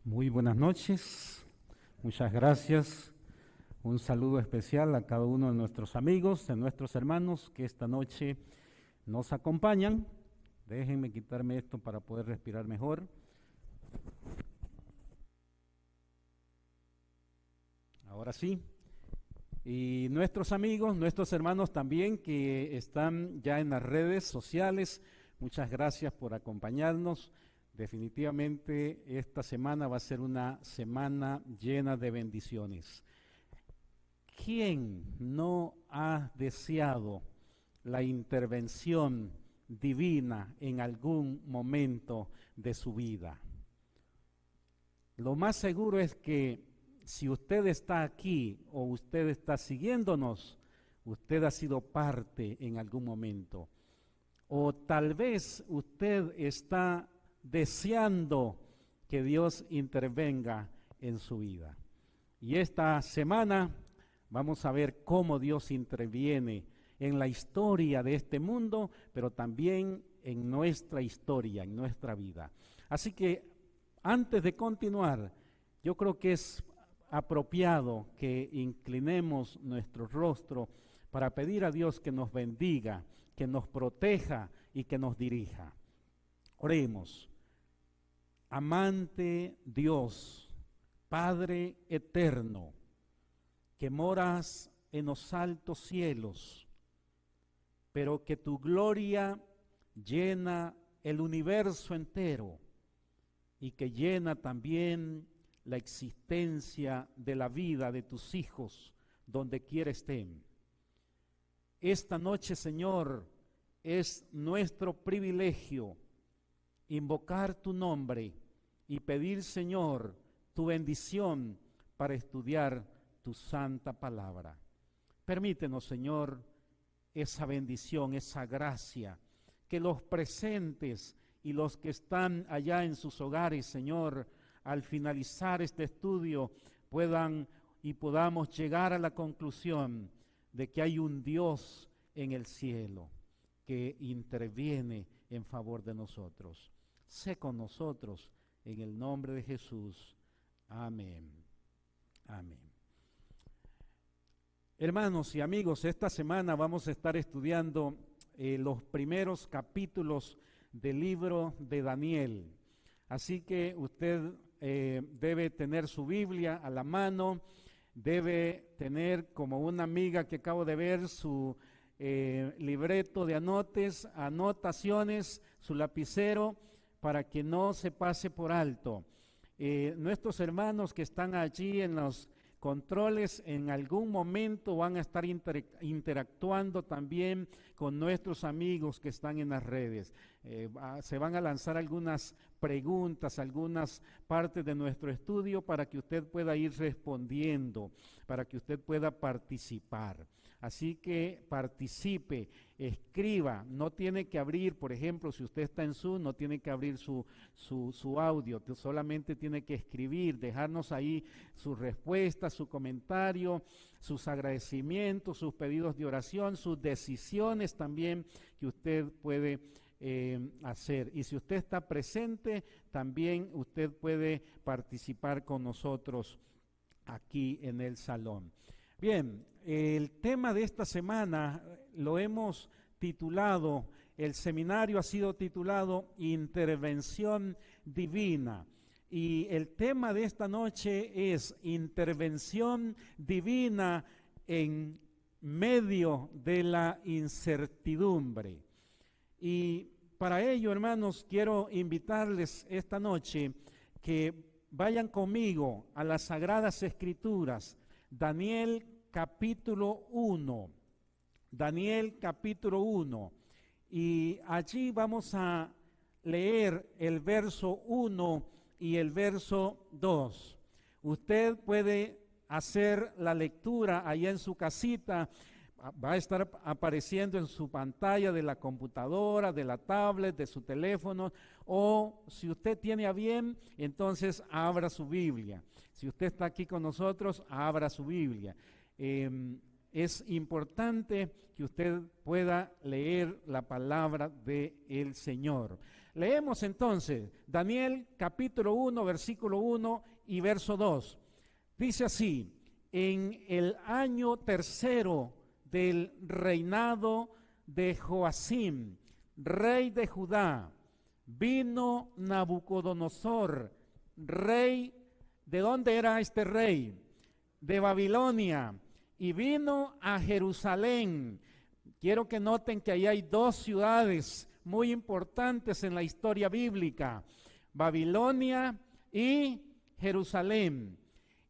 Muy buenas noches, muchas gracias. Un saludo especial a cada uno de nuestros amigos, de nuestros hermanos que esta noche nos acompañan. Déjenme quitarme esto para poder respirar mejor. Ahora sí. Y nuestros amigos, nuestros hermanos también que están ya en las redes sociales, muchas gracias por acompañarnos. Definitivamente esta semana va a ser una semana llena de bendiciones. ¿Quién no ha deseado la intervención divina en algún momento de su vida? Lo más seguro es que si usted está aquí o usted está siguiéndonos, usted ha sido parte en algún momento. O tal vez usted está deseando que Dios intervenga en su vida. Y esta semana vamos a ver cómo Dios interviene en la historia de este mundo, pero también en nuestra historia, en nuestra vida. Así que antes de continuar, yo creo que es apropiado que inclinemos nuestro rostro para pedir a Dios que nos bendiga, que nos proteja y que nos dirija. Oremos. Amante Dios, Padre eterno, que moras en los altos cielos, pero que tu gloria llena el universo entero y que llena también la existencia de la vida de tus hijos, donde quiera estén. Esta noche, Señor, es nuestro privilegio invocar tu nombre y pedir, Señor, tu bendición para estudiar tu santa palabra. Permítenos, Señor, esa bendición, esa gracia, que los presentes y los que están allá en sus hogares, Señor, al finalizar este estudio puedan y podamos llegar a la conclusión de que hay un Dios en el cielo que interviene en favor de nosotros. Sé con nosotros en el nombre de Jesús. Amén. Amén. Hermanos y amigos, esta semana vamos a estar estudiando los primeros capítulos del libro de Daniel. Así que usted debe tener su Biblia a la mano, debe tener, como una amiga que acabo de ver, su libreto de anotaciones, su lapicero, para que no se pase por alto. Nuestros hermanos que están allí en los controles en algún momento van a estar interactuando también con nuestros amigos que están en las redes. Se van a lanzar algunas preguntas, algunas partes de nuestro estudio para que usted pueda ir respondiendo, para que usted pueda participar. Así que participe, escriba, no tiene que abrir, por ejemplo, si usted está en Zoom, no tiene que abrir su audio, solamente tiene que escribir, dejarnos ahí sus respuestas, su comentario, sus agradecimientos, sus pedidos de oración, sus decisiones también que usted puede hacer. Y si usted está presente, también usted puede participar con nosotros aquí en el salón. Bien, el tema de esta semana lo hemos titulado, el seminario ha sido titulado Intervención Divina. Y el tema de esta noche es intervención divina en medio de la incertidumbre. Y para ello, hermanos, quiero invitarles esta noche que vayan conmigo a las Sagradas Escrituras, Daniel capítulo 1, Daniel capítulo 1, y allí vamos a leer el verso 1 y el verso 2. Usted puede hacer la lectura allá en su casita, va a estar apareciendo en su pantalla de la computadora, de la tablet, de su teléfono, o si usted tiene a bien, entonces abra su Biblia. Si usted está aquí con nosotros, abra su Biblia. Es importante que usted pueda leer la palabra del Señor. Leemos entonces Daniel capítulo 1, versículo 1 y verso 2. Dice así: en el año tercero del reinado de Joacim, rey de Judá, vino Nabucodonosor, rey, ¿de dónde era este rey? De Babilonia, y vino a Jerusalén. Quiero que noten que ahí hay dos ciudades muy importantes en la historia bíblica: Babilonia y Jerusalén.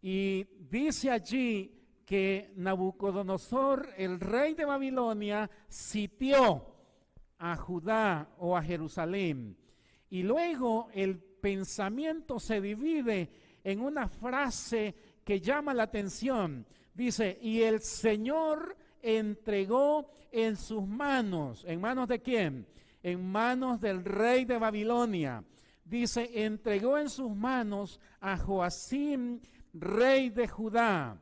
Y dice allí que Nabucodonosor, el rey de Babilonia, sitió a Judá o a Jerusalén. Y luego el pensamiento se divide en una frase que llama la atención. Dice: y el Señor entregó en sus manos. ¿En manos de quién? En manos del rey de Babilonia. Dice: entregó en sus manos a Joacim, rey de Judá.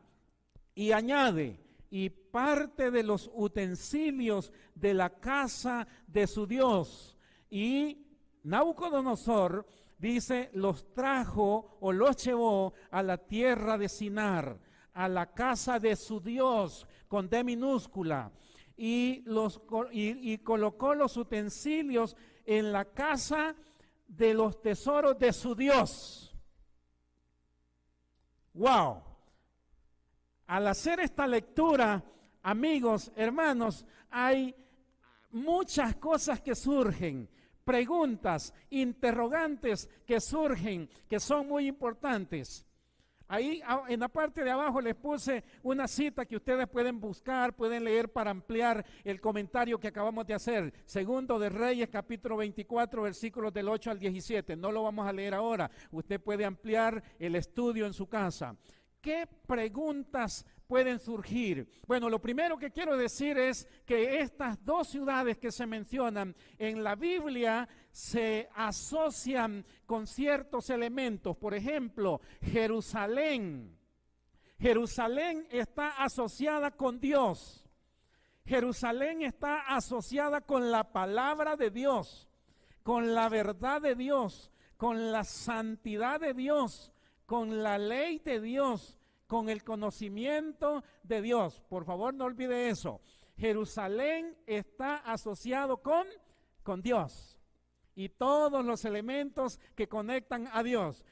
Y añade: y parte de los utensilios de la casa de su Dios. Y Nabucodonosor, dice, los trajo o los llevó a la tierra de Sinar, a la casa de su Dios, con D minúscula, y colocó los utensilios en la casa de los tesoros de su Dios. ¡Wow! Al hacer esta lectura, amigos, hermanos, hay muchas cosas que surgen, preguntas, interrogantes que surgen, que son muy importantes. Ahí en la parte de abajo les puse una cita que ustedes pueden buscar, pueden leer para ampliar el comentario que acabamos de hacer. Segundo de Reyes, capítulo 24, versículos del 8 al 17. No lo vamos a leer ahora. Usted puede ampliar el estudio en su casa. ¿Qué preguntas pueden surgir? Bueno, lo primero que quiero decir es que estas dos ciudades que se mencionan en la Biblia se asocian con ciertos elementos. Por ejemplo, Jerusalén. Jerusalén está asociada con Dios. Jerusalén está asociada con la palabra de Dios, con la verdad de Dios, con la santidad de Dios, con la ley de Dios, con el conocimiento de Dios. Por favor, no olvide eso. Jerusalén está asociado con Dios y todos los elementos que conectan a Dios.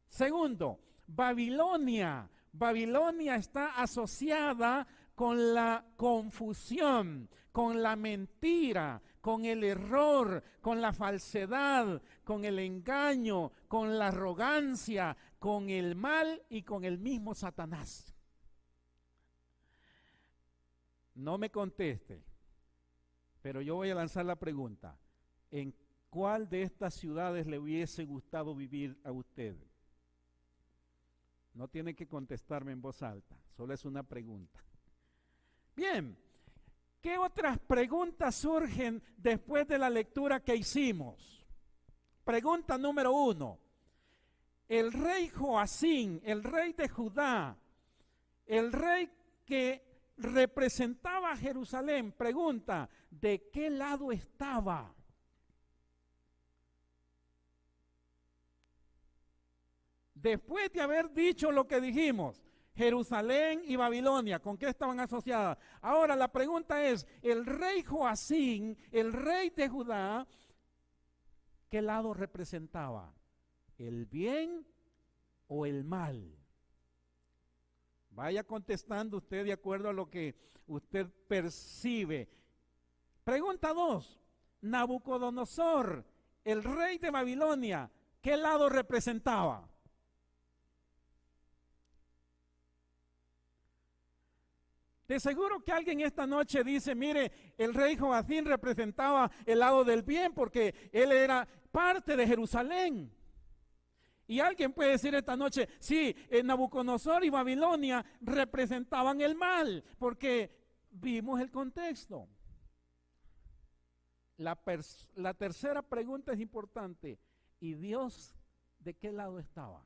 Segundo, Babilonia. Babilonia está asociada con la confusión, con la mentira, con el error, con la falsedad, con el engaño, con la arrogancia, con el mal y con el mismo Satanás. No me conteste, pero yo voy a lanzar la pregunta: ¿en cuál de estas ciudades le hubiese gustado vivir a usted? No tiene que contestarme en voz alta, solo es una pregunta. Bien, ¿qué otras preguntas surgen después de la lectura que hicimos? Pregunta número 1. El rey Joacim, el rey de Judá, el rey que representaba a Jerusalén, pregunta: ¿de qué lado estaba? Después de haber dicho lo que dijimos, Jerusalén y Babilonia, ¿con qué estaban asociadas? Ahora la pregunta es: el rey Joacim, el rey de Judá, ¿qué lado representaba? ¿El bien o el mal? Vaya contestando usted de acuerdo a lo que usted percibe. Pregunta 2. Nabucodonosor, el rey de Babilonia, ¿qué lado representaba? De seguro que alguien esta noche dice: mire, el rey Joacim representaba el lado del bien porque él era parte de Jerusalén. Y alguien puede decir esta noche: sí, Nabucodonosor y Babilonia representaban el mal, porque vimos el contexto. La tercera pregunta es importante: ¿y Dios de qué lado estaba?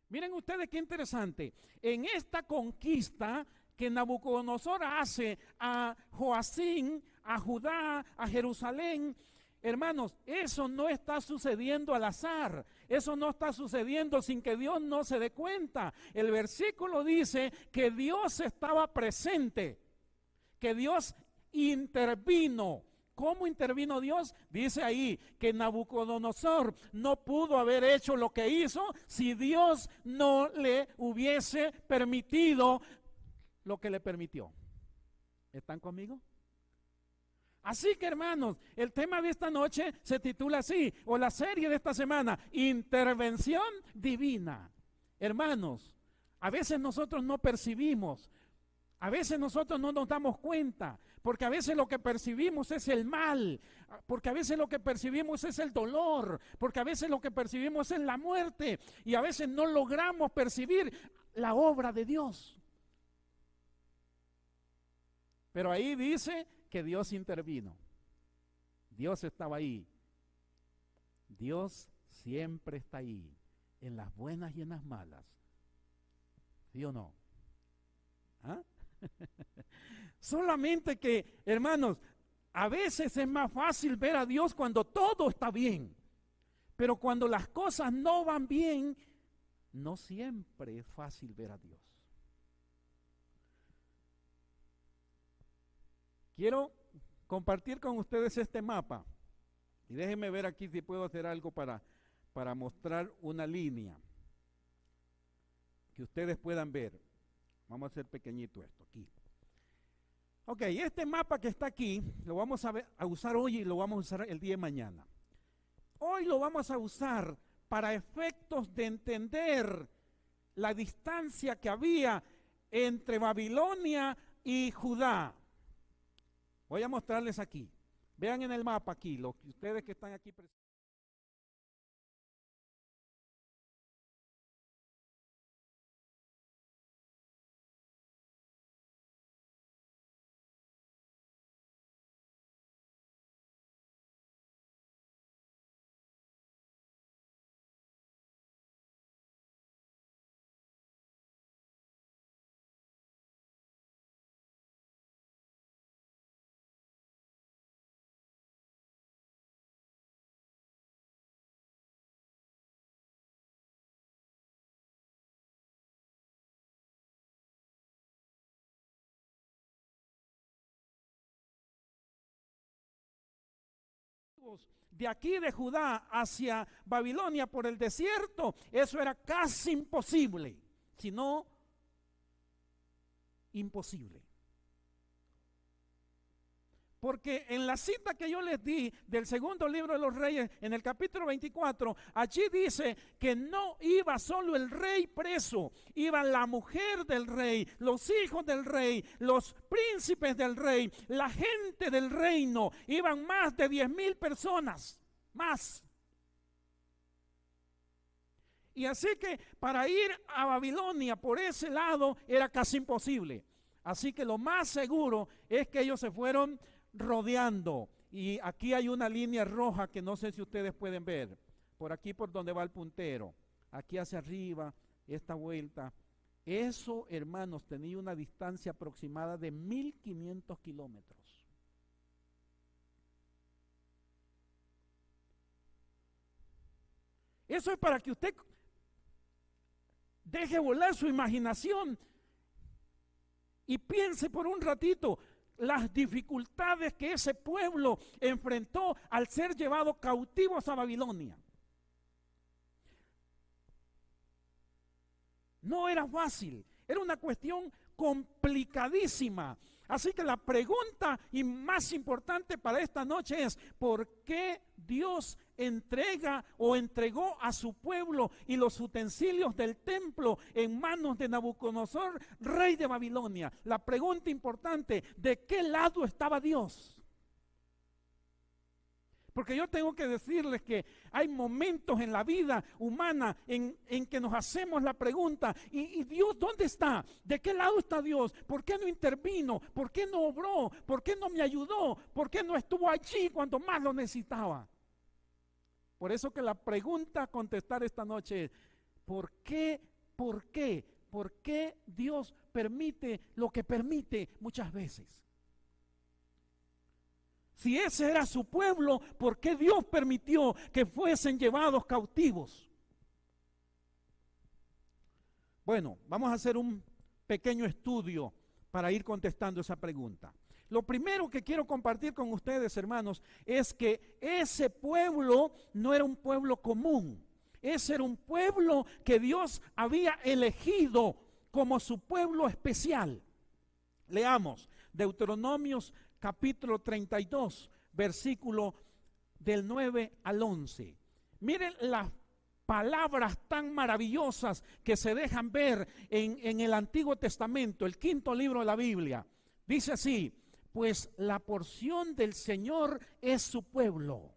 Miren ustedes qué interesante. En esta conquista que Nabucodonosor hace a Joacín, a Judá, a Jerusalén, hermanos, eso no está sucediendo al azar. Eso no está sucediendo sin que Dios no se dé cuenta. El versículo dice que Dios estaba presente, que Dios intervino. ¿Cómo intervino Dios? Dice ahí que Nabucodonosor no pudo haber hecho lo que hizo si Dios no le hubiese permitido lo que le permitió. ¿Están conmigo? Así que, hermanos, el tema de esta noche se titula así, o la serie de esta semana, Intervención Divina. Hermanos, a veces nosotros no percibimos, a veces nosotros no nos damos cuenta, porque a veces lo que percibimos es el mal, porque a veces lo que percibimos es el dolor, porque a veces lo que percibimos es la muerte, y a veces no logramos percibir la obra de Dios. Pero ahí dice que Dios intervino. Dios estaba ahí. Dios siempre está ahí, en las buenas y en las malas. ¿Sí o no? ¿Ah? Solamente que, hermanos, a veces es más fácil ver a Dios cuando todo está bien. Pero cuando las cosas no van bien, no siempre es fácil ver a Dios. Quiero compartir con ustedes este mapa. Y déjenme ver aquí si puedo hacer algo para mostrar una línea que ustedes puedan ver. Vamos a hacer pequeñito esto aquí. Ok, este mapa que está aquí lo vamos a usar hoy y lo vamos a usar el día de mañana. Hoy lo vamos a usar para efectos de entender la distancia que había entre Babilonia y Judá. Voy a mostrarles aquí. Vean en el mapa aquí, ustedes que están aquí presentes. De aquí de Judá hacia Babilonia por el desierto, eso era casi imposible, si no imposible. Porque en la cita que yo les di del segundo libro de los Reyes, en el capítulo 24, allí dice que no iba solo el rey preso, iba la mujer del rey, los hijos del rey, los príncipes del rey, la gente del reino, iban más de 10,000 personas, más. Y así que para ir a Babilonia por ese lado era casi imposible. Así que lo más seguro es que ellos se fueron rodeando, y aquí hay una línea roja que no sé si ustedes pueden ver, por aquí por donde va el puntero, aquí hacia arriba, esta vuelta, eso, hermanos, tenía una distancia aproximada de 1,500 kilómetros. Eso es para que usted deje volar su imaginación y piense por un ratito las dificultades que ese pueblo enfrentó al ser llevado cautivos a Babilonia. No era fácil, era una cuestión complicadísima. Así que la pregunta y más importante para esta noche es: ¿por qué Dios entrega o entregó a su pueblo y los utensilios del templo en manos de Nabucodonosor, rey de Babilonia? La pregunta importante: ¿de qué lado estaba Dios? Porque yo tengo que decirles que hay momentos en la vida humana en que nos hacemos la pregunta, ¿y Dios dónde está? ¿De qué lado está Dios? ¿Por qué no intervino? ¿Por qué no obró? ¿Por qué no me ayudó? ¿Por qué no estuvo allí cuando más lo necesitaba? Por eso que la pregunta a contestar esta noche es: ¿por qué ¿Por qué? ¿Por qué Dios permite lo que permite muchas veces? Si ese era su pueblo, ¿por qué Dios permitió que fuesen llevados cautivos? Bueno, vamos a hacer un pequeño estudio para ir contestando esa pregunta. Lo primero que quiero compartir con ustedes, hermanos, es que ese pueblo no era un pueblo común. Ese era un pueblo que Dios había elegido como su pueblo especial. Leamos Deuteronomios capítulo 32, versículo del 9 al 11. Miren las palabras tan maravillosas que se dejan ver en el Antiguo Testamento, el quinto libro de la Biblia. Dice así: pues la porción del Señor es su pueblo.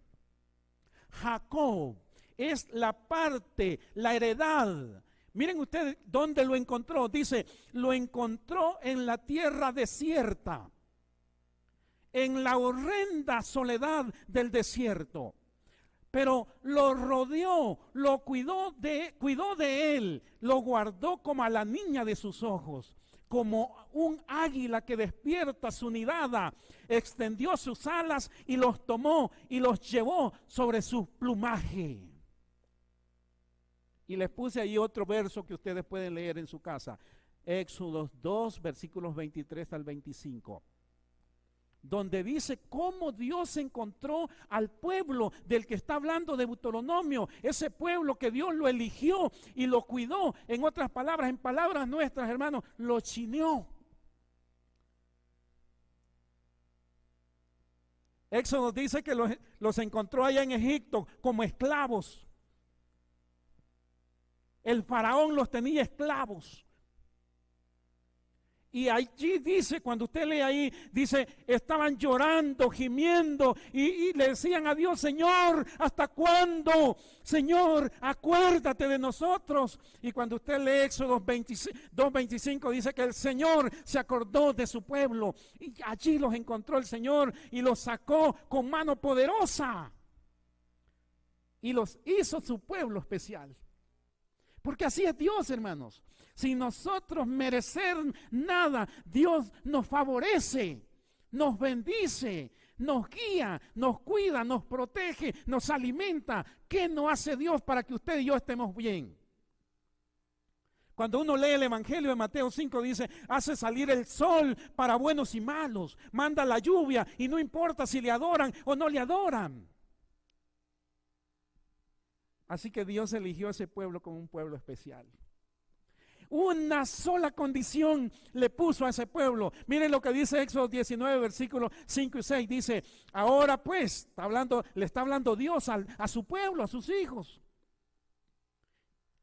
Jacob es la parte, la heredad. Miren ustedes dónde lo encontró. Dice, lo encontró en la tierra desierta, en la horrenda soledad del desierto. Pero lo rodeó, lo cuidó de él, lo guardó como a la niña de sus ojos. Como un águila que despierta su nidada, extendió sus alas y los tomó y los llevó sobre su plumaje. Y les puse ahí otro verso que ustedes pueden leer en su casa. Éxodo 2, versículos 23 al 25. Donde dice cómo Dios encontró al pueblo del que está hablando de Deuteronomio, ese pueblo que Dios lo eligió y lo cuidó. En otras palabras, en palabras nuestras, hermanos, lo chineó. Éxodo dice que los encontró allá en Egipto como esclavos. El faraón los tenía esclavos. Y allí dice, cuando usted lee ahí, dice, estaban llorando, gimiendo y le decían a Dios, Señor, ¿hasta cuándo? Señor, acuérdate de nosotros. Y cuando usted lee Éxodo 2:25, dice que el Señor se acordó de su pueblo. Y allí los encontró el Señor y los sacó con mano poderosa. Y los hizo su pueblo especial. Porque así es Dios, hermanos. Sin nosotros merecer nada, Dios nos favorece, nos bendice, nos guía, nos cuida, nos protege, nos alimenta. ¿Qué no hace Dios para que usted y yo estemos bien? Cuando uno lee el Evangelio de Mateo 5 dice, hace salir el sol para buenos y malos, manda la lluvia y no importa si le adoran o no le adoran. Así que Dios eligió a ese pueblo como un pueblo especial. Una sola condición le puso a ese pueblo. Miren lo que dice Éxodo 19, versículos 5 y 6. Dice, ahora pues, le está hablando Dios a su pueblo, a sus hijos.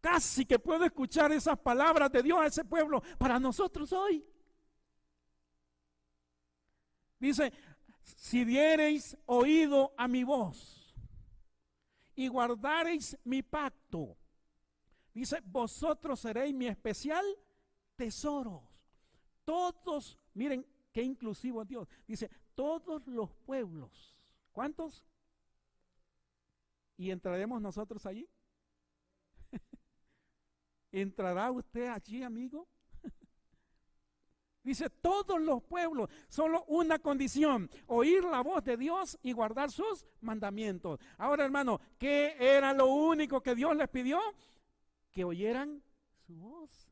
Casi que puedo escuchar esas palabras de Dios a ese pueblo para nosotros hoy. Dice, si diereis oído a mi voz y guardareis mi pacto, dice, vosotros seréis mi especial tesoro. Todos, miren qué inclusivo es Dios. Dice, todos los pueblos. ¿Cuántos? ¿Y entraremos nosotros allí? ¿Entrará usted allí, amigo? Dice, todos los pueblos, solo una condición, oír la voz de Dios y guardar sus mandamientos. Ahora, hermano, ¿qué era lo único que Dios les pidió? Que oyeran su voz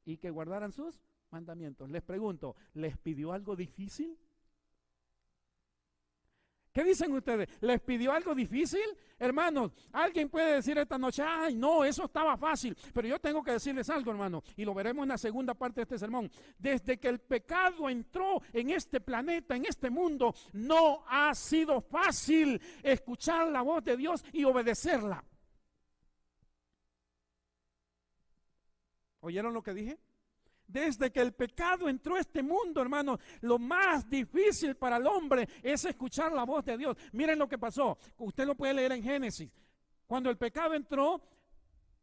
y que guardaran sus mandamientos. Les pregunto, ¿les pidió algo difícil? ¿Qué dicen ustedes? ¿Les pidió algo difícil? Hermanos, alguien puede decir esta noche, ay no, eso estaba fácil, pero yo tengo que decirles algo, hermano, y lo veremos en la segunda parte de este sermón. Desde que el pecado entró en este planeta, en este mundo, no ha sido fácil escuchar la voz de Dios y obedecerla. ¿Oyeron lo que dije? Desde que el pecado entró a este mundo, hermano, lo más difícil para el hombre es escuchar la voz de Dios. Miren lo que pasó. Usted lo puede leer en Génesis. Cuando el pecado entró,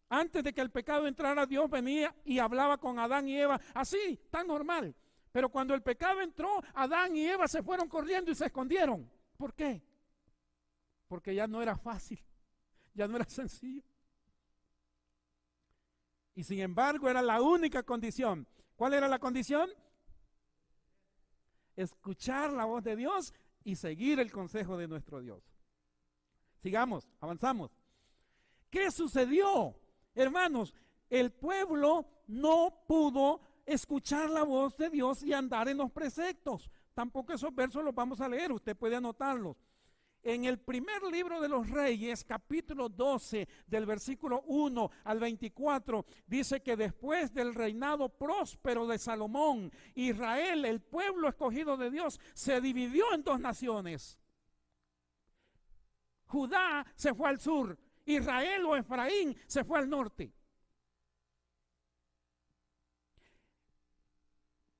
antes de que el pecado entrara, Dios venía y hablaba con Adán y Eva, así, tan normal. Pero cuando el pecado entró, Adán y Eva se fueron corriendo y se escondieron. ¿Por qué? Porque ya no era fácil, ya no era sencillo. Y sin embargo era la única condición. ¿Cuál era la condición? Escuchar la voz de Dios y seguir el consejo de nuestro Dios. Sigamos, avanzamos. ¿Qué sucedió? Hermanos, el pueblo no pudo escuchar la voz de Dios y andar en los preceptos. Tampoco esos versos los vamos a leer, usted puede anotarlos. En el primer libro de los Reyes, capítulo 12, del versículo 1 al 24, dice que después del reinado próspero de Salomón, Israel, el pueblo escogido de Dios, se dividió en dos naciones. Judá se fue al sur, Israel o Efraín se fue al norte.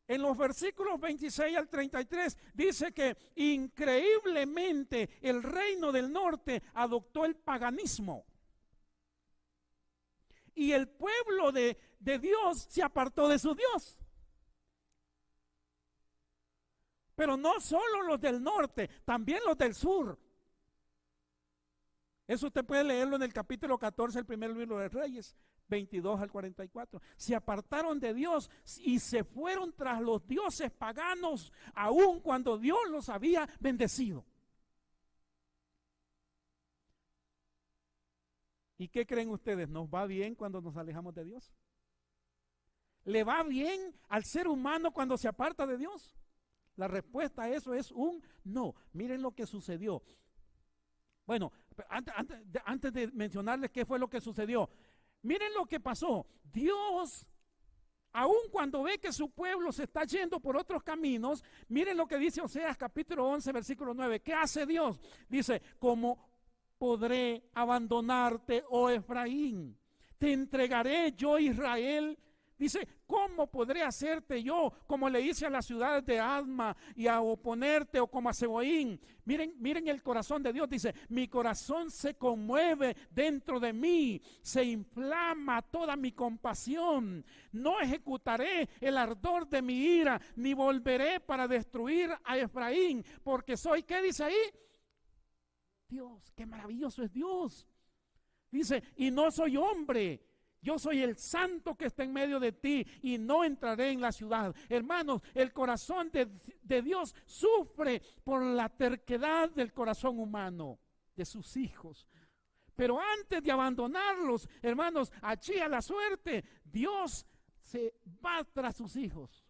En los versículos 26 al 33 dice que increíblemente el reino del norte adoptó el paganismo. Y el pueblo de Dios se apartó de su Dios. Pero no solo los del norte, también los del sur. Eso usted puede leerlo en el capítulo 14, el primer libro de Reyes, 22 al 44. Se apartaron de Dios y se fueron tras los dioses paganos, aun cuando Dios los había bendecido. ¿Y qué creen ustedes? ¿Nos va bien cuando nos alejamos de Dios? ¿Le va bien al ser humano cuando se aparta de Dios? La respuesta a eso es un no. Miren lo que sucedió. Bueno, antes de mencionarles qué fue lo que sucedió, miren lo que pasó. Dios, aun cuando ve que su pueblo se está yendo por otros caminos, miren lo que dice Oseas capítulo 11, versículo 9. ¿Qué hace Dios? Dice, ¿cómo podré abandonarte, oh Efraín? Te entregaré yo, Israel. Dice, ¿cómo podré hacerte yo como le hice a las ciudades de Adma y a oponerte, o como a Seboín? Miren el corazón de Dios. Dice, mi corazón se conmueve dentro de mí, se inflama toda mi compasión. No ejecutaré el ardor de mi ira, ni volveré para destruir a Efraín, porque soy, ¿qué dice ahí? Dios, qué maravilloso es Dios. Dice, y no soy hombre. Yo soy el santo que está en medio de ti y no entraré en la ciudad. Hermanos, el corazón de Dios sufre por la terquedad del corazón humano, de sus hijos. Pero antes de abandonarlos, hermanos, allí a la suerte, Dios se va tras sus hijos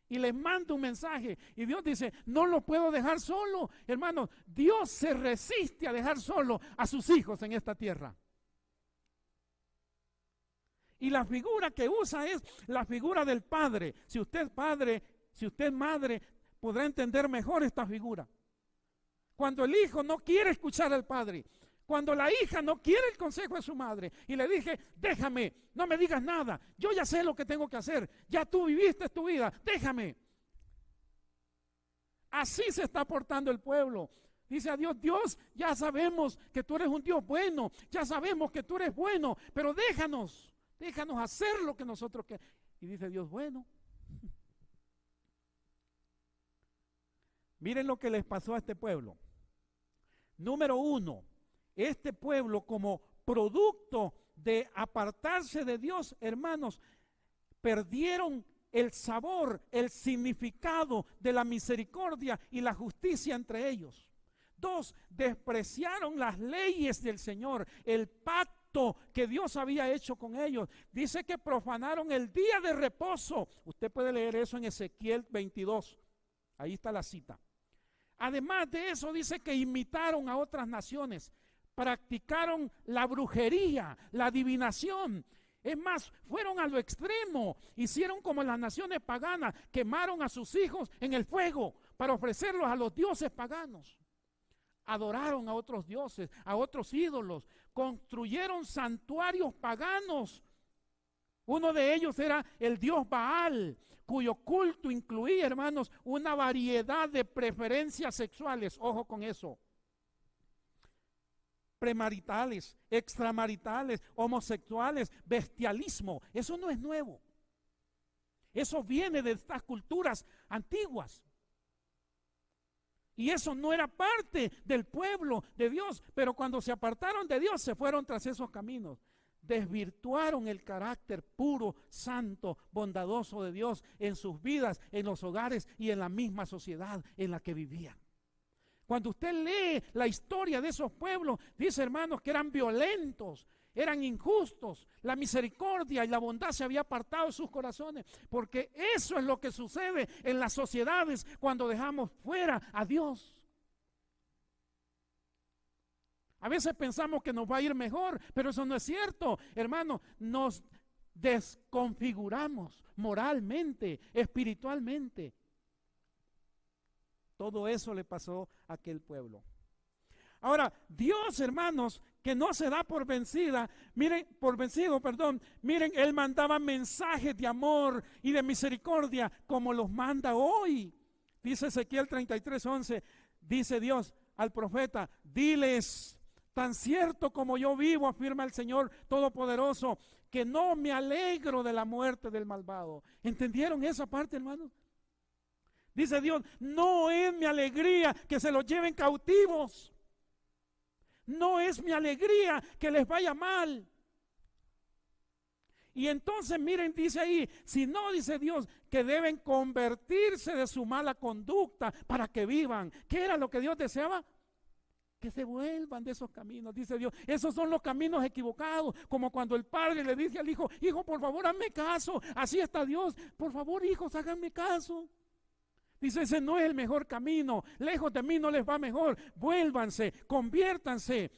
y les manda un mensaje. Y Dios dice, no lo puedo dejar solo. Hermanos, Dios se resiste a dejar solo a sus hijos en esta tierra. Y la figura que usa es la figura del padre. Si usted es padre, si usted es madre, podrá entender mejor esta figura. Cuando el hijo no quiere escuchar al padre, cuando la hija no quiere el consejo de su madre, y le dije, déjame, no me digas nada, yo ya sé lo que tengo que hacer, ya tú viviste tu vida, déjame. Así se está portando el pueblo. Dice a Dios, Dios, ya sabemos que tú eres un Dios bueno, ya sabemos que tú eres bueno, pero déjanos hacer lo que nosotros queremos. Y dice Dios, bueno. Miren lo que les pasó a este pueblo. Número uno, este pueblo, como producto de apartarse de Dios, hermanos, perdieron el sabor, el significado de la misericordia y la justicia entre ellos. Dos, despreciaron las leyes del Señor, el pacto que Dios había hecho con ellos. Dice que profanaron el día de reposo. Usted puede leer eso en Ezequiel 22. Ahí está la cita. Además de eso, dice que imitaron a otras naciones, practicaron la brujería, la adivinación. Es más, fueron a lo extremo, hicieron como las naciones paganas, quemaron a sus hijos en el fuego para ofrecerlos a los dioses paganos. Adoraron a otros dioses, a otros ídolos, construyeron santuarios paganos. Uno de ellos era el dios Baal, cuyo culto incluía, hermanos, una variedad de preferencias sexuales. Ojo con eso. Premaritales, extramaritales, homosexuales, bestialismo. Eso no es nuevo. Eso viene de estas culturas antiguas. Y eso no era parte del pueblo de Dios, pero cuando se apartaron de Dios se fueron tras esos caminos. desvirtuaron el carácter puro, santo, bondadoso de Dios en sus vidas, en los hogares y en la misma sociedad en la que vivían. Cuando usted lee la historia de esos pueblos, dice, hermanos, que eran violentos, eran injustos, la misericordia y la bondad se había apartado de sus corazones, porque eso es lo que sucede en las sociedades cuando dejamos fuera a Dios. A veces pensamos que nos va a ir mejor, pero eso no es cierto, hermano. Nos desconfiguramos moralmente, espiritualmente. Todo eso le pasó a aquel pueblo. Ahora, Dios, hermanos, que no se da por vencido, miren, Él mandaba mensajes de amor y de misericordia como los manda hoy. Dice Ezequiel 33:11, dice Dios al profeta, diles, tan cierto como yo vivo, afirma el Señor Todopoderoso, que no me alegro de la muerte del malvado. ¿Entendieron esa parte, hermanos? Dice Dios, no es mi alegría que se los lleven cautivos. No es mi alegría que les vaya mal. Y entonces miren, dice ahí, si no, dice Dios, que deben convertirse de su mala conducta para que vivan. ¿Qué era lo que Dios deseaba? Que se vuelvan de esos caminos, dice Dios. Esos son los caminos equivocados, como cuando el padre le dice al hijo, hijo, por favor, hazme caso. Así está Dios, por favor, hijos, háganme caso. Dice, ese no es el mejor camino, lejos de mí no les va mejor. Vuélvanse, conviértanse,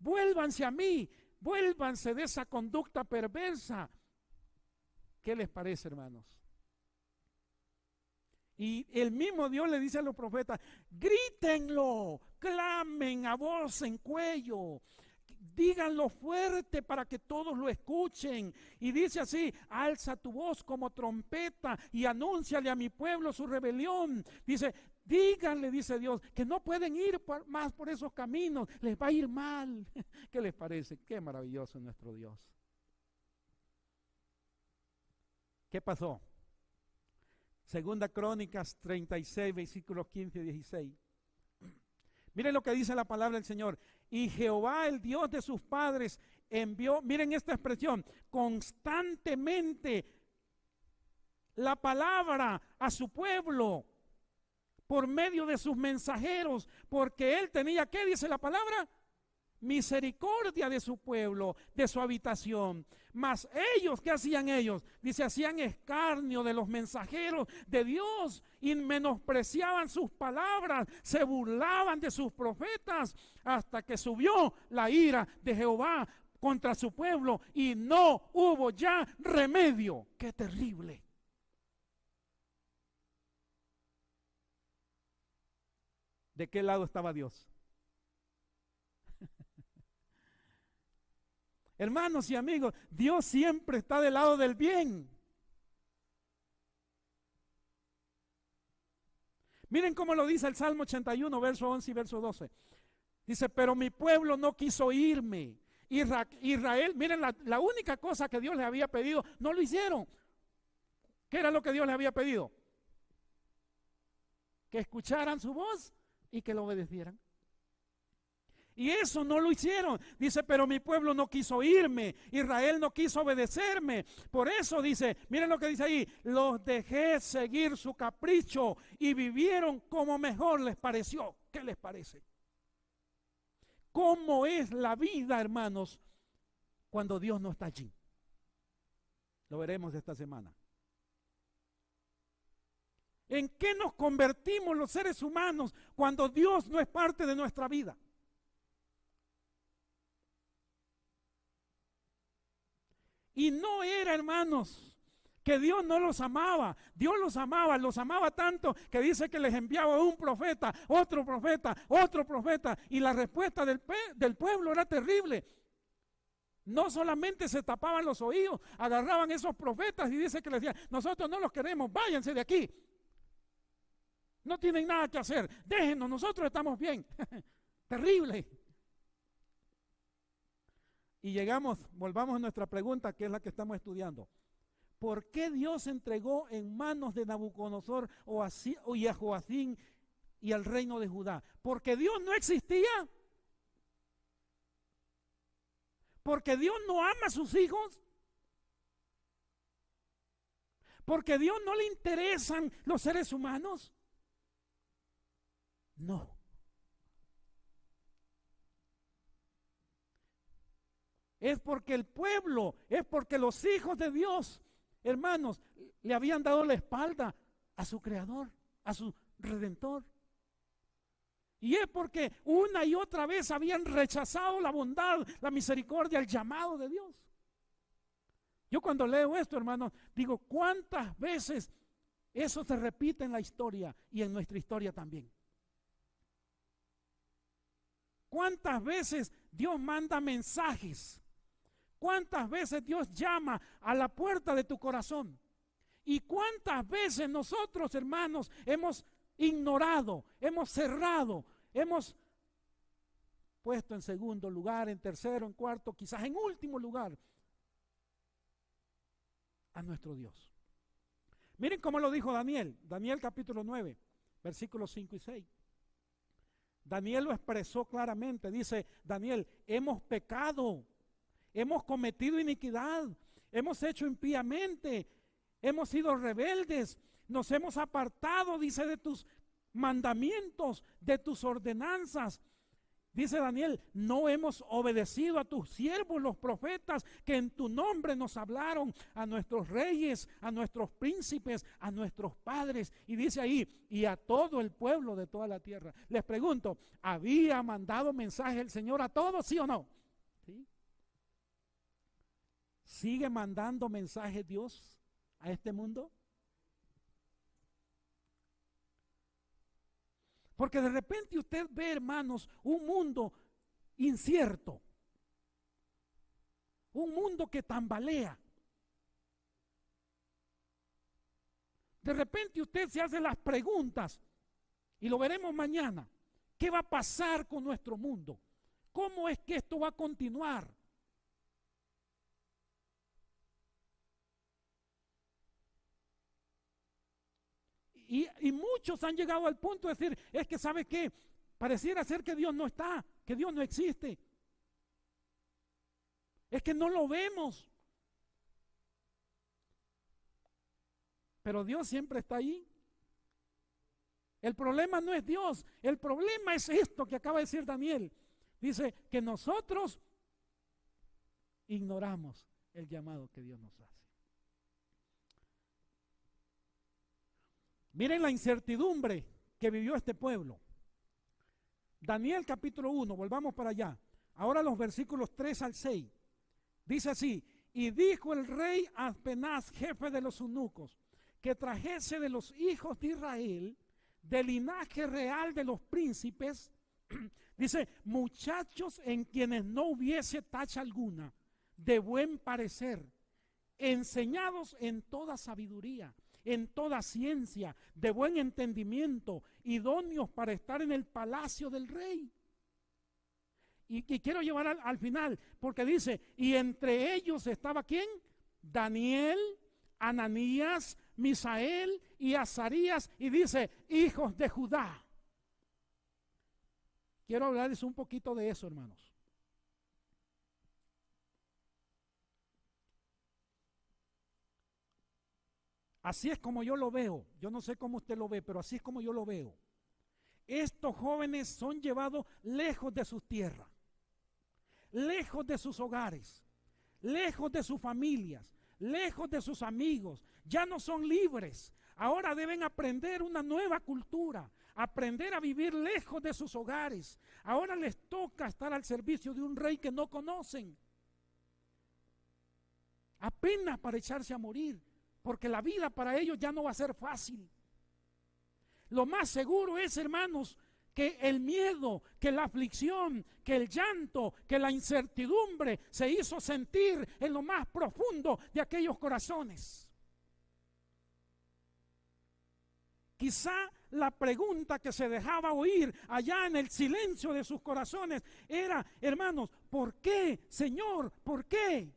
vuélvanse a mí, vuélvanse de esa conducta perversa. ¿Qué les parece, hermanos? Y el mismo Dios le dice a los profetas, grítenlo, clamen a voz en cuello, díganlo fuerte para que todos lo escuchen. Y dice así, alza tu voz como trompeta y anúnciale a mi pueblo su rebelión. Dice, díganle, dice Dios, que no pueden ir más por esos caminos, les va a ir mal. ¿Qué les parece? Qué maravilloso es nuestro Dios. ¿Qué pasó? Segunda Crónicas 36, versículos 15 y 16. Miren lo que dice la palabra del Señor. Y Jehová, el Dios de sus padres, envió, miren esta expresión, constantemente la palabra a su pueblo por medio de sus mensajeros, porque él tenía, ¿qué dice la palabra? Misericordia de su pueblo, de su habitación. Mas ellos, ¿qué hacían ellos? Dice, hacían escarnio de los mensajeros de Dios y menospreciaban sus palabras, se burlaban de sus profetas, hasta que subió la ira de Jehová contra su pueblo y no hubo ya remedio. ¡Qué terrible! ¿De qué lado estaba Dios? Hermanos y amigos, Dios siempre está del lado del bien. Miren cómo lo dice el Salmo 81, verso 11 y verso 12. Dice, pero mi pueblo no quiso oírme. Israel, miren, la única cosa que Dios les había pedido, no lo hicieron. ¿Qué era lo que Dios les había pedido? Que escucharan su voz y que lo obedecieran. Y eso no lo hicieron. Dice, pero mi pueblo no quiso oírme, Israel no quiso obedecerme. Por eso dice, miren lo que dice ahí, los dejé seguir su capricho y vivieron como mejor les pareció. ¿Qué les parece? ¿Cómo es la vida, hermanos, cuando Dios no está allí? Lo veremos esta semana. ¿En qué nos convertimos los seres humanos cuando Dios no es parte de nuestra vida? Y no era, hermanos, que Dios no los amaba. Dios los amaba tanto que dice que les enviaba un profeta, otro profeta, otro profeta. Y la respuesta del pueblo era terrible. No solamente se tapaban los oídos, agarraban esos profetas y dice que les decían, nosotros no los queremos, váyanse de aquí. No tienen nada que hacer, déjenos, nosotros estamos bien. Terrible. Y volvamos a nuestra pregunta, que es la que estamos estudiando. ¿Por qué Dios entregó en manos de Nabucodonosor y a Joacim y al reino de Judá? ¿Porque Dios no existía? porque Dios no ama a sus hijos, porque a Dios no le interesan los seres humanos. No. Es porque el pueblo, es porque los hijos de Dios, hermanos, le habían dado la espalda a su Creador, a su Redentor. Y es porque una y otra vez habían rechazado la bondad, la misericordia, el llamado de Dios. Yo cuando leo esto, hermanos, digo, ¿cuántas veces eso se repite en la historia y en nuestra historia también? ¿Cuántas veces Dios manda mensajes? ¿Cuántas veces Dios llama a la puerta de tu corazón? ¿Y cuántas veces nosotros, hermanos, hemos ignorado, hemos cerrado, hemos puesto en segundo lugar, en tercero, en cuarto, quizás en último lugar a nuestro Dios? Miren cómo lo dijo Daniel, Daniel capítulo 9, versículos 5 y 6. Daniel lo expresó claramente, dice Daniel, hemos pecado, hemos cometido iniquidad, hemos hecho impíamente, hemos sido rebeldes, nos hemos apartado, dice, de tus mandamientos, de tus ordenanzas. Dice Daniel, no hemos obedecido a tus siervos los profetas que en tu nombre nos hablaron, a nuestros reyes, a nuestros príncipes, a nuestros padres. Y dice ahí, y a todo el pueblo de toda la tierra. Les pregunto, ¿había mandado mensaje el Señor a todos, sí o no? ¿Sí? ¿Sigue mandando mensaje Dios a este mundo? Porque de repente usted ve, hermanos, un mundo incierto, un mundo que tambalea. De repente usted se hace las preguntas, y lo veremos mañana, ¿qué va a pasar con nuestro mundo? ¿Cómo es que esto va a continuar? Y muchos han llegado al punto de decir, es que ¿sabe qué? Pareciera ser que Dios no está, que Dios no existe. Es que no lo vemos. Pero Dios siempre está ahí. El problema no es Dios, el problema es esto que acaba de decir Daniel. Dice que nosotros ignoramos el llamado que Dios nos hace. Miren la incertidumbre que vivió este pueblo. Daniel capítulo 1, volvamos para allá. Ahora los versículos 3 al 6. Dice así, y dijo el rey Aspenaz, jefe de los eunucos, que trajese de los hijos de Israel, del linaje real de los príncipes, dice, muchachos en quienes no hubiese tacha alguna, de buen parecer, enseñados en toda sabiduría, en toda ciencia, de buen entendimiento, idóneos para estar en el palacio del rey. Y quiero llevar al final, porque dice, y entre ellos estaba ¿quién? Daniel, Ananías, Misael y Azarías, y dice, hijos de Judá. Quiero hablarles un poquito de eso, hermanos. Así es como yo lo veo. Yo no sé cómo usted lo ve, pero así es como yo lo veo. Estos jóvenes son llevados lejos de sus tierras, lejos de sus hogares, lejos de sus familias, lejos de sus amigos. Ya no son libres. Ahora deben aprender una nueva cultura, aprender a vivir lejos de sus hogares. Ahora les toca estar al servicio de un rey que no conocen. Apenas para echarse a morir, porque la vida para ellos ya no va a ser fácil. Lo más seguro es, hermanos, que el miedo, que la aflicción, que el llanto, que la incertidumbre se hizo sentir en lo más profundo de aquellos corazones. Quizá la pregunta que se dejaba oír allá en el silencio de sus corazones era, hermanos, ¿por qué, Señor? ¿Por qué?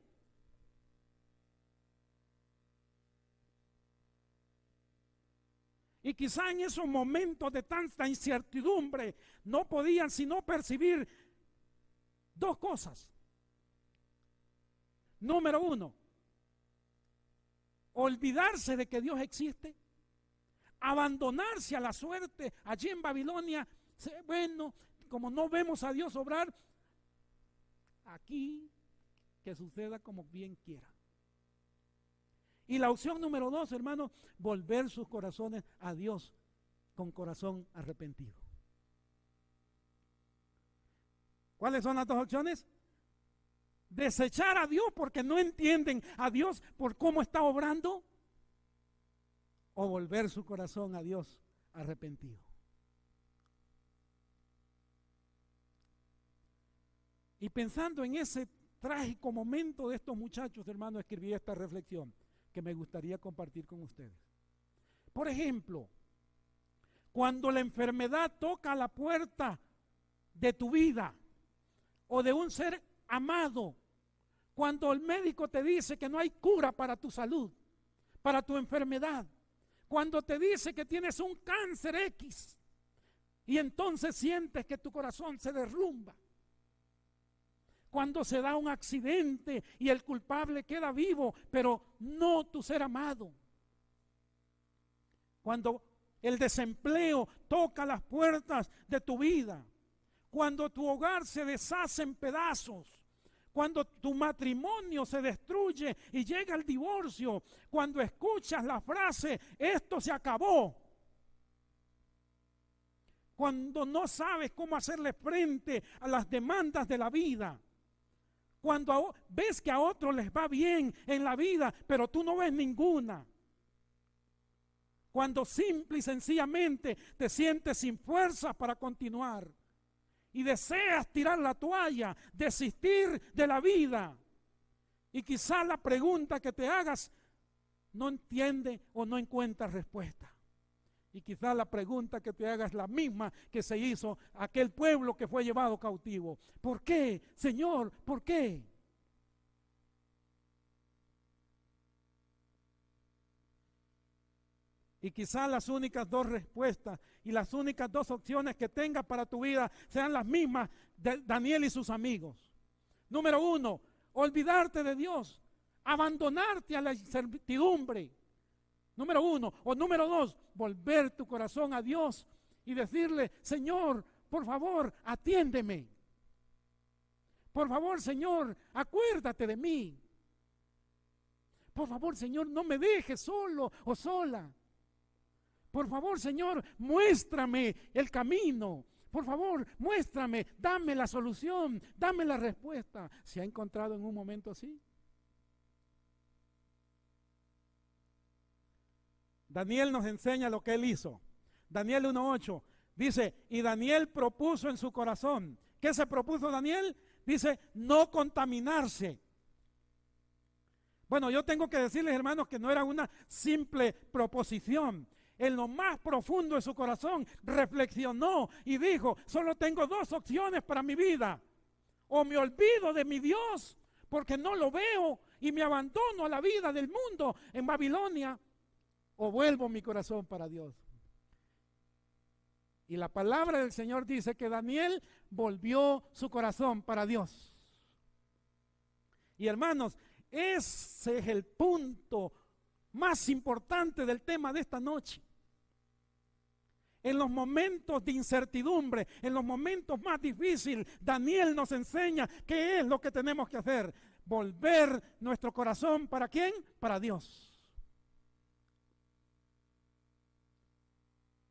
Y quizá en esos momentos de tanta incertidumbre no podían sino percibir dos cosas. Número uno, olvidarse de que Dios existe, abandonarse a la suerte allí en Babilonia. Bueno, como no vemos a Dios obrar, aquí que suceda como bien quiera. Y la opción número dos, hermanos, volver sus corazones a Dios con corazón arrepentido. ¿Cuáles son las dos opciones? Desechar a Dios porque no entienden a Dios por cómo está obrando, o volver su corazón a Dios arrepentido. Y pensando en ese trágico momento de estos muchachos, hermanos, escribí esta reflexión que me gustaría compartir con ustedes. Por ejemplo, cuando la enfermedad toca la puerta de tu vida o de un ser amado, cuando el médico te dice que no hay cura para tu salud, para tu enfermedad, cuando te dice que tienes un cáncer X y entonces sientes que tu corazón se derrumba, cuando se da un accidente y el culpable queda vivo, pero no tu ser amado, cuando el desempleo toca las puertas de tu vida, cuando tu hogar se deshace en pedazos, cuando tu matrimonio se destruye y llega el divorcio, cuando escuchas la frase, esto se acabó, cuando no sabes cómo hacerle frente a las demandas de la vida, cuando ves que a otros les va bien en la vida, pero tú no ves ninguna, cuando simple y sencillamente te sientes sin fuerza para continuar y deseas tirar la toalla, desistir de la vida, y quizás la pregunta que te hagas no entiende o no encuentras respuesta, y quizás la pregunta que te hagas es la misma que se hizo aquel pueblo que fue llevado cautivo. ¿Por qué, Señor? ¿Por qué? Y quizás las únicas dos respuestas y las únicas dos opciones que tengas para tu vida sean las mismas de Daniel y sus amigos. Número uno, olvidarte de Dios, abandonarte a la incertidumbre. Número uno. O número dos, volver tu corazón a Dios y decirle, Señor, por favor, atiéndeme. Por favor, Señor, acuérdate de mí. Por favor, Señor, no me dejes solo o sola. Por favor, Señor, muéstrame el camino. Por favor, muéstrame, dame la solución, dame la respuesta. ¿Se ha encontrado en un momento así? Daniel nos enseña lo que él hizo. Daniel 1:8 dice, y Daniel propuso en su corazón. ¿Qué se propuso Daniel? Dice, no contaminarse. Bueno, yo tengo que decirles, hermanos, que no era una simple proposición. En lo más profundo de su corazón reflexionó y dijo, solo tengo dos opciones para mi vida. O me olvido de mi Dios porque no lo veo y me abandono a la vida del mundo en Babilonia, o vuelvo mi corazón para Dios. Y la palabra del Señor dice que Daniel volvió su corazón para Dios. Y hermanos, ese es el punto más importante del tema de esta noche. En los momentos de incertidumbre, en los momentos más difíciles, Daniel nos enseña qué es lo que tenemos que hacer. Volver nuestro corazón, ¿para quién? Para Dios.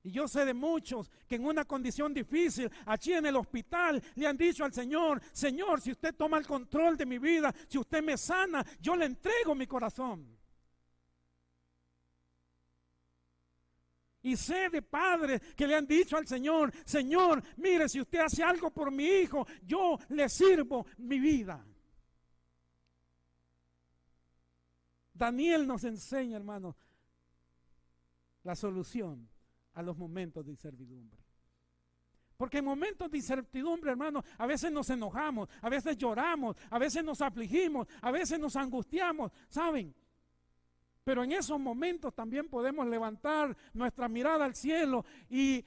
Y yo sé de muchos que en una condición difícil, allí en el hospital, le han dicho al Señor, Señor, si usted toma el control de mi vida, si usted me sana, yo le entrego mi corazón. Y sé de padres que le han dicho al Señor, Señor, mire, si usted hace algo por mi hijo, yo le sirvo mi vida. Daniel nos enseña, hermanos, la solución a los momentos de incertidumbre. Porque en momentos de incertidumbre, hermanos, a veces nos enojamos, a veces lloramos, a veces nos afligimos, a veces nos angustiamos, ¿saben? Pero en esos momentos también podemos levantar nuestra mirada al cielo y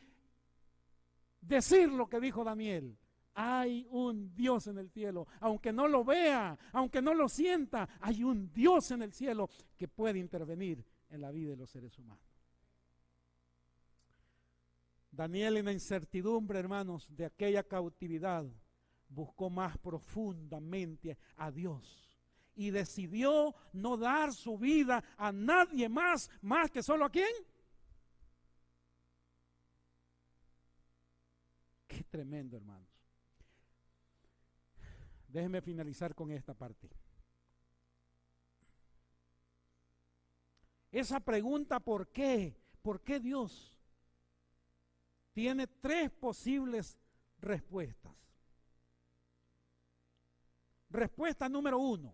decir lo que dijo Daniel. Hay un Dios en el cielo. Aunque no lo vea, aunque no lo sienta, hay un Dios en el cielo que puede intervenir en la vida de los seres humanos. Daniel, en la incertidumbre, hermanos, de aquella cautividad, buscó más profundamente a Dios y decidió no dar su vida a nadie más que solo a quién. Qué tremendo, hermanos. Déjenme finalizar con esta parte. Esa pregunta, ¿por qué? ¿Por qué Dios? Tiene tres posibles respuestas. Respuesta número 1.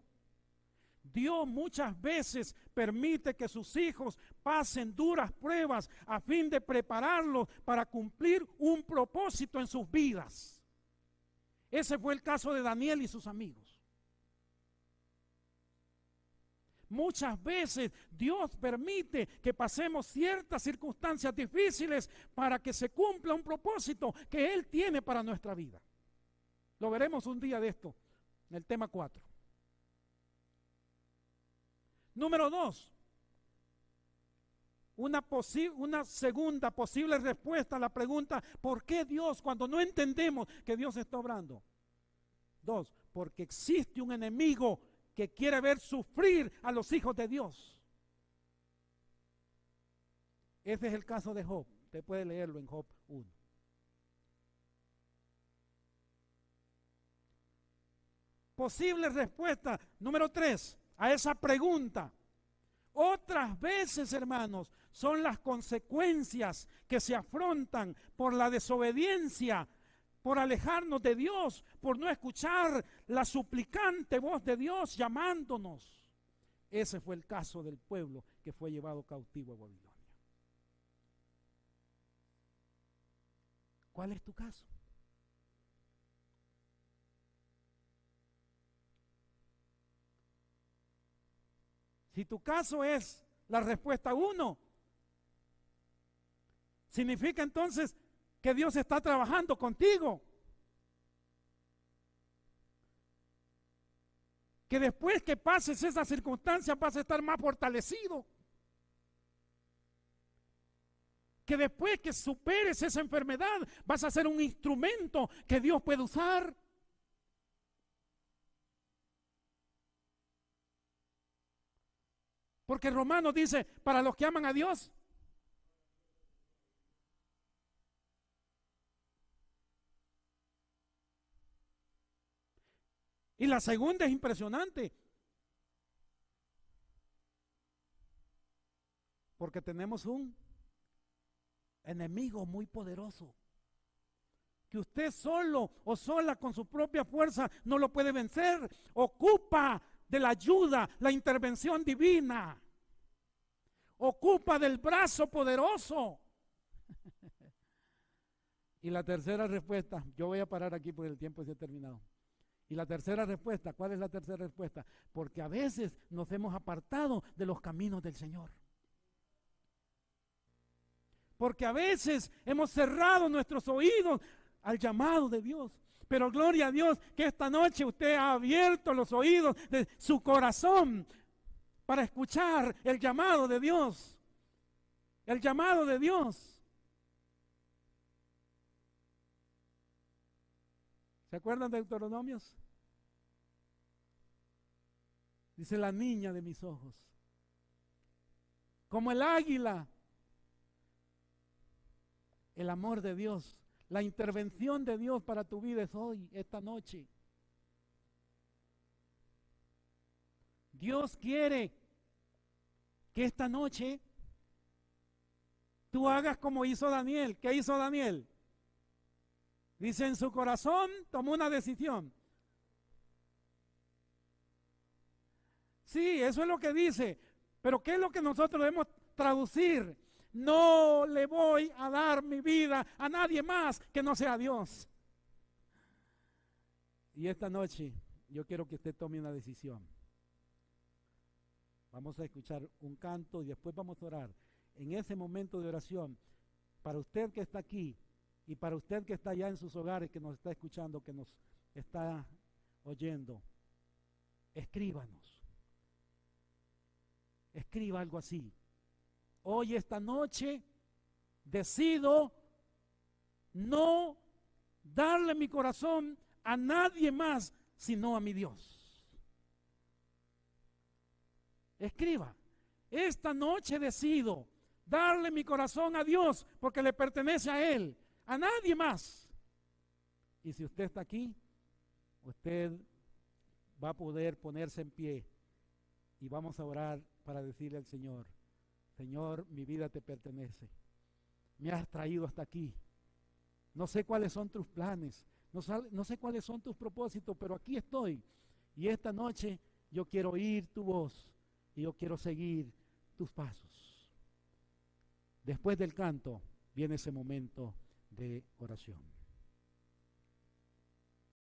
Dios muchas veces permite que sus hijos pasen duras pruebas a fin de prepararlos para cumplir un propósito en sus vidas. Ese fue el caso de Daniel y sus amigos. Muchas veces Dios permite que pasemos ciertas circunstancias difíciles para que se cumpla un propósito que Él tiene para nuestra vida. Lo veremos un día de esto, en el tema 4. Número 2. Una segunda posible respuesta a la pregunta, ¿por qué Dios cuando no entendemos que Dios está obrando? 2. Porque existe un enemigo que quiere ver sufrir a los hijos de Dios. Ese es el caso de Job. Usted puede leerlo en Job 1. Posible respuesta número 3 a esa pregunta. Otras veces, hermanos, son las consecuencias que se afrontan por la desobediencia, por alejarnos de Dios, por no escuchar la suplicante voz de Dios llamándonos. Ese fue el caso del pueblo que fue llevado cautivo a Babilonia. ¿Cuál es tu caso? Si tu caso es la respuesta 1, significa entonces que Dios está trabajando contigo. Que después que pases esas circunstancias vas a estar más fortalecido. Que después que superes esa enfermedad vas a ser un instrumento que Dios puede usar. Porque Romanos dice, para los que aman a Dios. Y la segunda es impresionante. Porque tenemos un enemigo muy poderoso. Que usted solo o sola con su propia fuerza no lo puede vencer. Ocupa de la ayuda, la intervención divina. Ocupa del brazo poderoso. Y la tercera respuesta, yo voy a parar aquí porque el tiempo se ha terminado. Y la tercera respuesta, ¿cuál es la tercera respuesta? Porque a veces nos hemos apartado de los caminos del Señor. Porque a veces hemos cerrado nuestros oídos al llamado de Dios. Pero gloria a Dios que esta noche usted ha abierto los oídos de su corazón para escuchar el llamado de Dios. El llamado de Dios. ¿Se acuerdan de Deuteronomios? Dice la niña de mis ojos. Como el águila. El amor de Dios. La intervención de Dios para tu vida es hoy, esta noche. Dios quiere que esta noche tú hagas como hizo Daniel. ¿Qué hizo Daniel? Dice, en su corazón tomó una decisión. Sí, eso es lo que dice. Pero ¿qué es lo que nosotros debemos traducir? No le voy a dar mi vida a nadie más que no sea Dios. Y esta noche yo quiero que usted tome una decisión. Vamos a escuchar un canto y después vamos a orar. En ese momento de oración, para usted que está aquí, Y para usted que está allá en sus hogares, que nos está escuchando, que nos está oyendo, escríbanos. Escriba algo así. Hoy, esta noche, decido no darle mi corazón a nadie más, sino a mi Dios. Escriba. Esta noche decido darle mi corazón a Dios porque le pertenece a Él, a nadie más. Y si usted está aquí, usted va a poder ponerse en pie y vamos a orar para decirle al Señor: Señor, mi vida te pertenece. Me has traído hasta aquí. No sé cuáles son tus planes, no sé cuáles son tus propósitos, pero aquí estoy. Y esta noche yo quiero oír tu voz y yo quiero seguir tus pasos. Después del canto viene ese momento de oración.